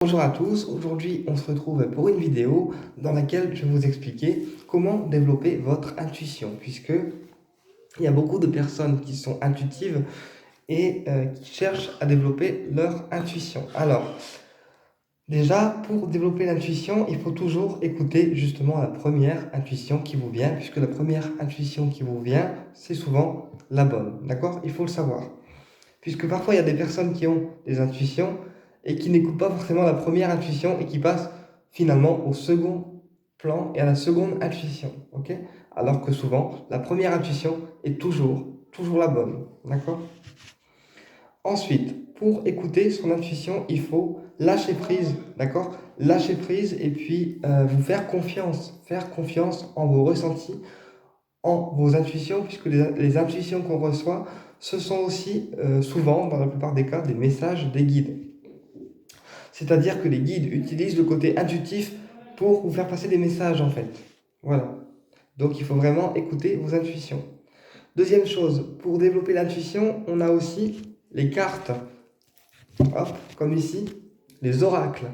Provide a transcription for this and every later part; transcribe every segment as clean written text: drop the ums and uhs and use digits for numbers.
Bonjour à tous, aujourd'hui on se retrouve pour une vidéo dans laquelle je vais vous expliquer comment développer votre intuition, puisque il y a beaucoup de personnes qui sont intuitives et qui cherchent à développer leur intuition. Alors, déjà, pour développer l'intuition, il faut toujours écouter justement la première intuition qui vous vient, puisque la première intuition qui vous vient, c'est souvent la bonne, d'accord? Il faut le savoir. Puisque parfois il y a des personnes qui ont des intuitions et qui n'écoutent pas forcément la première intuition et qui passent finalement au second plan et à la seconde intuition, ok? Alors que souvent, la première intuition est toujours la bonne, d'accord? Ensuite, pour écouter son intuition, il faut lâcher prise, d'accord? Lâcher prise et puis vous faire confiance en vos ressentis, en vos intuitions, puisque les intuitions qu'on reçoit, ce sont aussi souvent, dans la plupart des cas, des messages des guides. C'est-à-dire que les guides utilisent le côté intuitif pour vous faire passer des messages, en fait. Voilà. Donc, il faut vraiment écouter vos intuitions. Deuxième chose, pour développer l'intuition, on a aussi les cartes. Hop, comme ici, les oracles.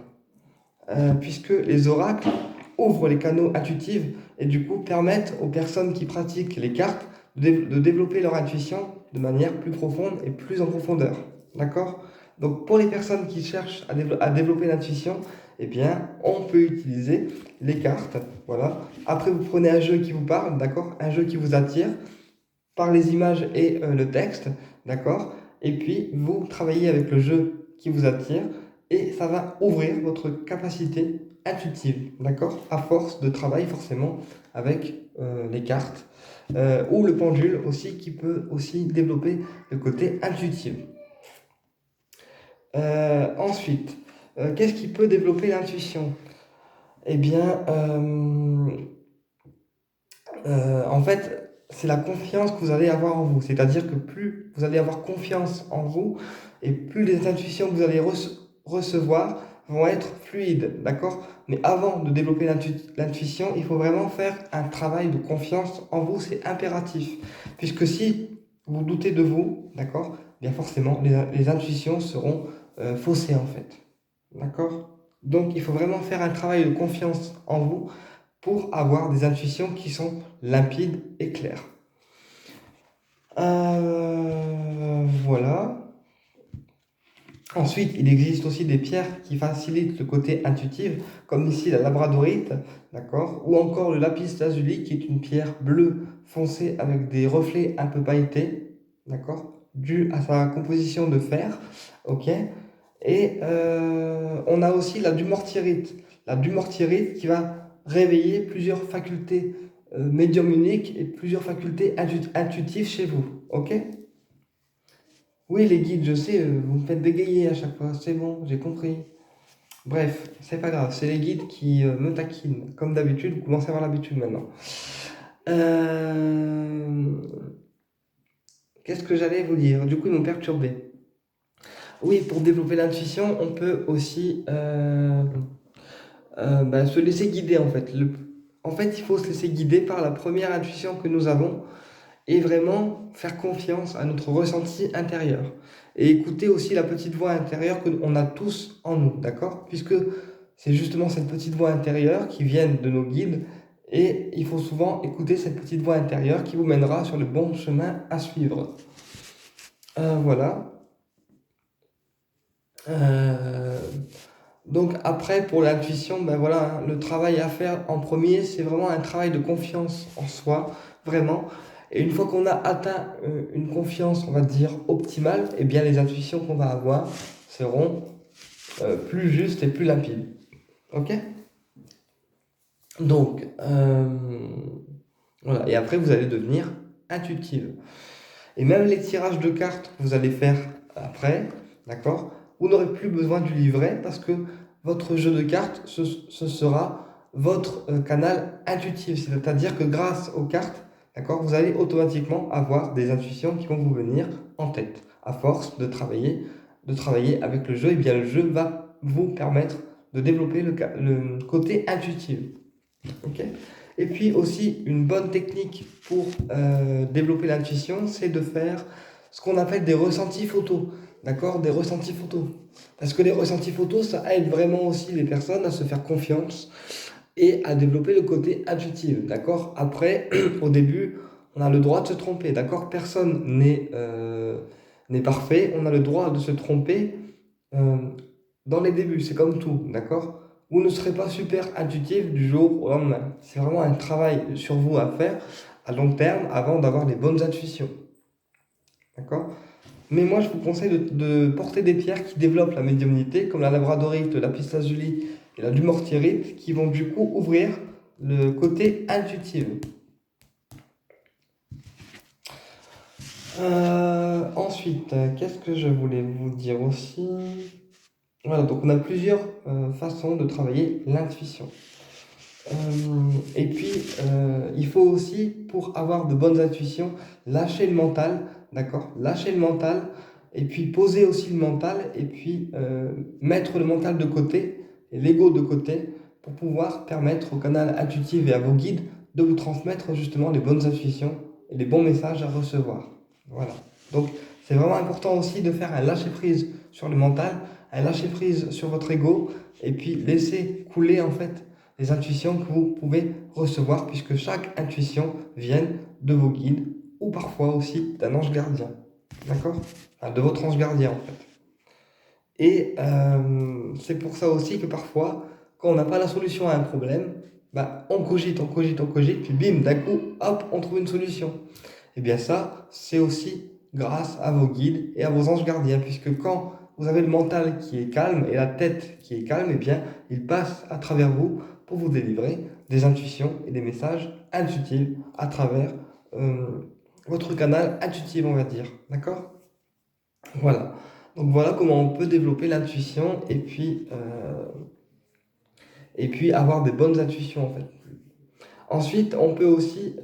Puisque les oracles ouvrent les canaux intuitifs et du coup permettent aux personnes qui pratiquent les cartes de développer leur intuition de manière plus profonde et plus en profondeur. D'accord? Donc pour les personnes qui cherchent à développer l'intuition, eh bien, on peut utiliser les cartes. Voilà. Après, vous prenez un jeu qui vous parle, d'accord? Un jeu qui vous attire par les images et le texte, d'accord? Et puis, vous travaillez avec le jeu qui vous attire et ça va ouvrir votre capacité intuitive, d'accord? À force de travail forcément avec les cartes ou le pendule aussi qui peut aussi développer le côté intuitif. Ensuite, qu'est-ce qui peut développer l'intuition? Eh bien, en fait, c'est la confiance que vous allez avoir en vous. C'est-à-dire que plus vous allez avoir confiance en vous et plus les intuitions que vous allez recevoir vont être fluides, d'accord? Mais avant de développer l'intuition, il faut vraiment faire un travail de confiance en vous, c'est impératif. Puisque si vous doutez de vous, d'accord, bien forcément, les intuitions seront faussées en fait, d'accord? Donc il faut vraiment faire un travail de confiance en vous pour avoir des intuitions qui sont limpides et claires. Voilà. Ensuite, il existe aussi des pierres qui facilitent le côté intuitif, comme ici la labradorite, d'accord, ou encore le lapis lazuli, qui est une pierre bleue foncée avec des reflets un peu pailletés, d'accord, dû à sa composition de fer, ok. Et on a aussi la dumortierite qui va réveiller plusieurs facultés médiumniques et plusieurs facultés intuitives chez vous, ok? Oui, les guides, je sais, vous me faites bégayer à chaque fois, c'est bon, j'ai compris. Bref, c'est pas grave, c'est les guides qui me taquinent. Comme d'habitude, vous commencez à avoir l'habitude maintenant. Qu'est-ce que j'allais vous dire? Du coup, ils m'ont perturbé. Oui, pour développer l'intuition, on peut aussi se laisser guider en fait. En fait, il faut se laisser guider par la première intuition que nous avons et vraiment faire confiance à notre ressenti intérieur. Et écouter aussi la petite voix intérieure qu'on a tous en nous, d'accord? Puisque c'est justement cette petite voix intérieure qui vient de nos guides et il faut souvent écouter cette petite voix intérieure qui vous mènera sur le bon chemin à suivre. Voilà. Donc après, pour l'intuition, ben voilà, hein, le travail à faire en premier, c'est vraiment un travail de confiance en soi, vraiment. Et une fois qu'on a atteint une confiance, on va dire, optimale, eh bien les intuitions qu'on va avoir seront plus justes et plus limpides. Ok? Donc, voilà. Et après, vous allez devenir intuitive. Et même les tirages de cartes que vous allez faire après, d'accord? Vous n'aurez plus besoin du livret parce que votre jeu de cartes, ce sera votre canal intuitif. C'est-à-dire que grâce aux cartes, d'accord, vous allez automatiquement avoir des intuitions qui vont vous venir en tête. À force de travailler avec le jeu, et bien le jeu va vous permettre de développer le côté intuitif. Okay. Et puis aussi, une bonne technique pour développer l'intuition, c'est de faire ce qu'on appelle des ressentis photos. d'accord, des ressentis photos. Parce que les ressentis photos, ça aide vraiment aussi les personnes à se faire confiance et à développer le côté intuitif, d'accord? Après, au début, on a le droit de se tromper, d'accord? Personne n'est parfait, on a le droit de se tromper euh, dans les débuts, c'est comme tout, d'accord? Vous ne serez pas super intuitif du jour au lendemain. C'est vraiment un travail sur vous à faire à long terme avant d'avoir les bonnes intuitions, d'accord? Mais moi, je vous conseille de porter des pierres qui développent la médiumnité, comme la labradorite, la lapis-lazuli et la dumortierite, qui vont du coup ouvrir le côté intuitif. Ensuite, qu'est-ce que je voulais vous dire aussi? Voilà, donc on a plusieurs façons de travailler l'intuition. Et puis, il faut aussi, pour avoir de bonnes intuitions, lâcher le mental, d'accord? Lâcher le mental, et puis poser aussi le mental, et puis mettre le mental de côté, et l'ego de côté, pour pouvoir permettre au canal intuitif et à vos guides de vous transmettre justement les bonnes intuitions et les bons messages à recevoir. Voilà. Donc, c'est vraiment important aussi de faire un lâcher-prise sur le mental, un lâcher-prise sur votre ego, et puis laisser couler en fait les intuitions que vous pouvez recevoir, puisque chaque intuition vient de vos guides, ou parfois aussi d'un ange gardien, d'accord? Enfin, de votre ange gardien en fait. Et c'est pour ça aussi que parfois, quand on n'a pas la solution à un problème, bah, on cogite, on cogite, on cogite, puis bim, d'un coup, hop, on trouve une solution. Et bien ça, c'est aussi grâce à vos guides et à vos anges gardiens, puisque quand vous avez le mental qui est calme et la tête qui est calme, et bien, ils passent à travers vous pour vous délivrer des intuitions et des messages intuitifs à travers votre canal intuitif, on va dire. D'accord? Voilà. Donc voilà comment on peut développer l'intuition et puis avoir des bonnes intuitions en fait. Ensuite, on peut aussi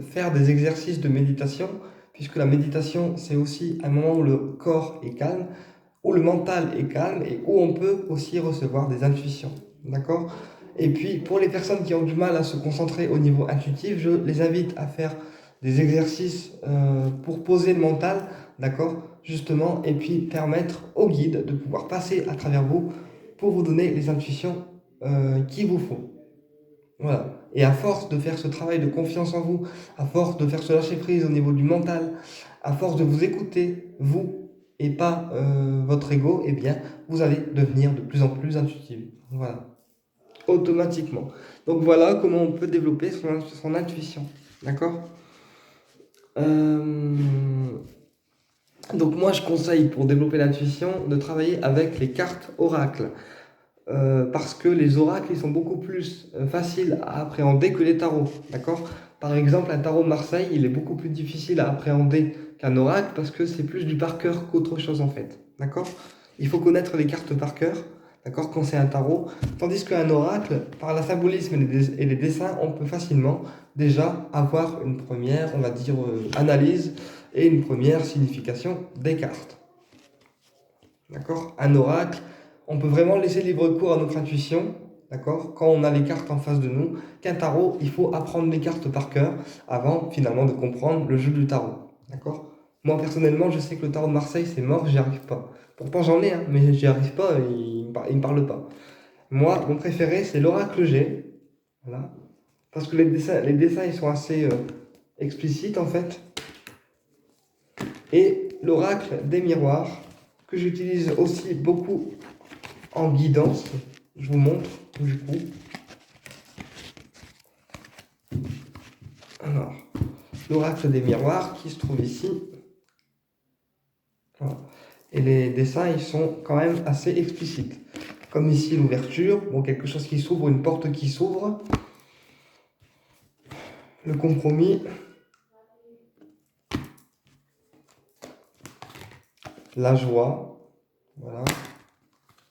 faire des exercices de méditation, puisque la méditation, c'est aussi un moment où le corps est calme, où le mental est calme et où on peut aussi recevoir des intuitions. D'accord? Et puis, pour les personnes qui ont du mal à se concentrer au niveau intuitif, je les invite à faire des exercices pour poser le mental, d'accord? Justement, et puis permettre au guide de pouvoir passer à travers vous pour vous donner les intuitions qu'il vous faut. Voilà. Et à force de faire ce travail de confiance en vous, à force de faire ce lâcher prise au niveau du mental, à force de vous écouter, vous, et pas votre ego, eh bien, vous allez devenir de plus en plus intuitif. Voilà. Automatiquement. Donc voilà comment on peut développer son intuition. D'accord? Euh, Donc moi, je conseille pour développer l'intuition de travailler avec les cartes oracles. Parce que les oracles, ils sont beaucoup plus faciles à appréhender que les tarots, d'accord? Par exemple, un tarot de Marseille, il est beaucoup plus difficile à appréhender qu'un oracle parce que c'est plus du par cœur qu'autre chose en fait, d'accord? Il faut connaître les cartes par cœur, d'accord, quand c'est un tarot, tandis qu'un oracle, par la symbolisme et les dessins, on peut facilement déjà avoir une première, on va dire, analyse et une première signification des cartes, d'accord? Un oracle, on peut vraiment laisser libre cours à notre intuition, d'accord, quand on a les cartes en face de nous. Qu'un tarot, il faut apprendre les cartes par cœur avant finalement de comprendre le jeu du tarot, d'accord. Moi personnellement, je sais que le tarot de Marseille, c'est mort, j'y arrive pas. Pourtant j'en ai, hein, mais j'y arrive pas, il me parle pas. Moi, mon préféré, c'est l'oracle G, voilà, parce que les dessins ils sont assez explicites en fait. Et l'oracle des miroirs, que j'utilise aussi beaucoup en guidance. Je vous montre du coup. Alors, l'oracle des miroirs qui se trouve ici. Voilà. Et les dessins, ils sont quand même assez explicites. Comme ici l'ouverture, bon, quelque chose qui s'ouvre, une porte qui s'ouvre. Le compromis. La joie. Voilà.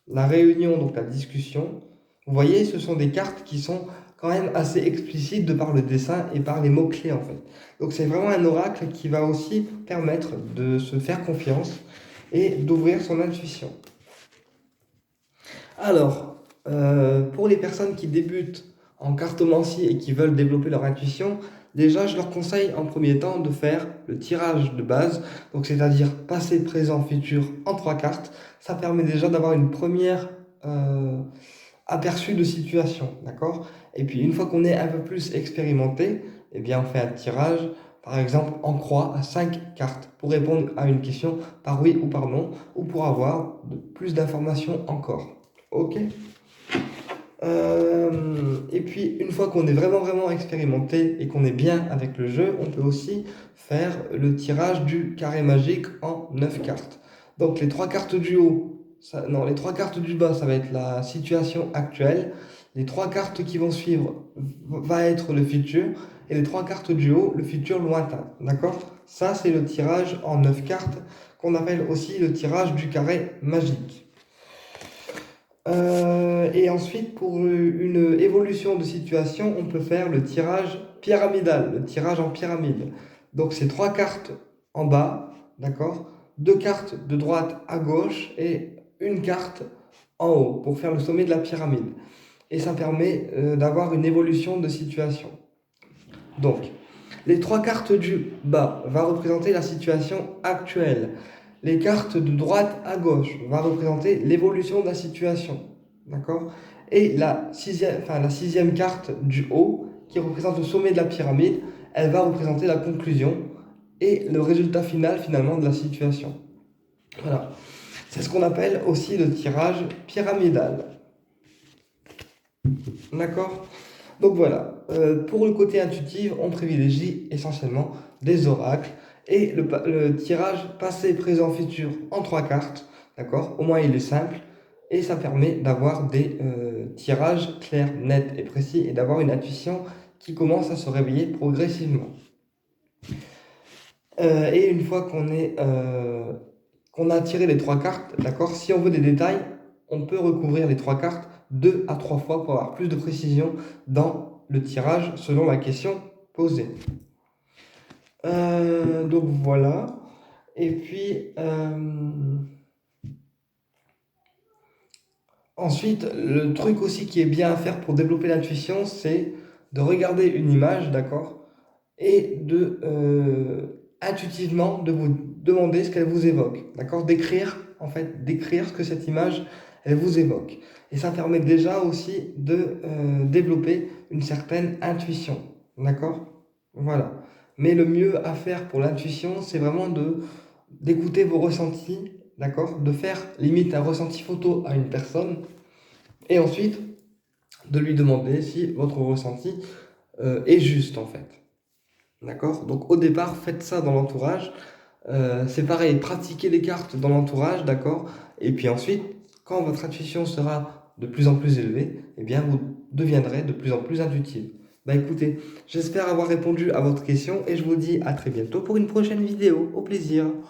La réunion, donc la discussion. Vous voyez, ce sont des cartes qui sont quand même assez explicites de par le dessin et par les mots-clés en fait. Donc c'est vraiment un oracle qui va aussi permettre de se faire confiance et d'ouvrir son intuition. Alors, pour les personnes qui débutent en cartomancie et qui veulent développer leur intuition, Déjà, je leur conseille en premier temps de faire le tirage de base, donc c'est-à-dire passé, présent, futur en 3 cartes. Ça permet déjà d'avoir une première aperçu de situation, d'accord? Et puis une fois qu'on est un peu plus expérimenté, eh bien on fait un tirage, par exemple en croix à 5 cartes pour répondre à une question par oui ou par non, ou pour avoir plus d'informations encore. Ok? Et puis, une fois qu'on est vraiment expérimenté et qu'on est bien avec le jeu, on peut aussi faire le tirage du carré magique en 9 cartes. Donc, les 3 cartes du haut, non, les 3 cartes du bas, ça va être la situation actuelle. Les 3 cartes qui vont suivre va être le futur. Et les 3 cartes du haut, le futur lointain. D'accord? Ça, c'est le tirage en 9 cartes qu'on appelle aussi le tirage du carré magique. Et ensuite, pour une évolution de situation, on peut faire le tirage pyramidal, le tirage en pyramide. Donc, c'est 3 cartes en bas, d'accord? 2 cartes de droite à gauche et une carte en haut pour faire le sommet de la pyramide. Et ça permet d'avoir une évolution de situation. Donc, les 3 cartes du bas vont représenter la situation actuelle. Les cartes de droite à gauche vont représenter l'évolution de la situation. D'accord? Et la sixième carte du haut, qui représente le sommet de la pyramide, elle va représenter la conclusion et le résultat final finalement de la situation. Voilà. C'est ce qu'on appelle aussi le tirage pyramidal. D'accord? Donc voilà, pour le côté intuitif, on privilégie essentiellement des oracles et le tirage passé, présent, futur en 3 cartes, d'accord? Au moins il est simple et ça permet d'avoir des tirages clairs, nets et précis et d'avoir une intuition qui commence à se réveiller progressivement. Et une fois qu'on a tiré les 3 cartes, d'accord? Si on veut des détails, on peut recouvrir les 3 cartes 2 à 3 fois pour avoir plus de précision dans le tirage selon la question posée. Donc voilà. Et puis ensuite, le truc aussi qui est bien à faire pour développer l'intuition, c'est de regarder une image, d'accord? Et de intuitivement de vous demander ce qu'elle vous évoque, d'accord? D'écrire ce que cette image elle vous évoque. Et ça permet déjà aussi de développer une certaine intuition, d'accord? Voilà. Mais le mieux à faire pour l'intuition, c'est vraiment d'écouter vos ressentis, d'accord? De faire limite un ressenti photo à une personne et ensuite de lui demander si votre ressenti est juste en fait. D'accord? Donc au départ, faites ça dans l'entourage. C'est pareil, pratiquez les cartes dans l'entourage, d'accord? Et puis ensuite, quand votre intuition sera de plus en plus élevée, eh bien vous deviendrez de plus en plus intuitif. Bah écoutez, j'espère avoir répondu à votre question et je vous dis à très bientôt pour une prochaine vidéo. Au plaisir!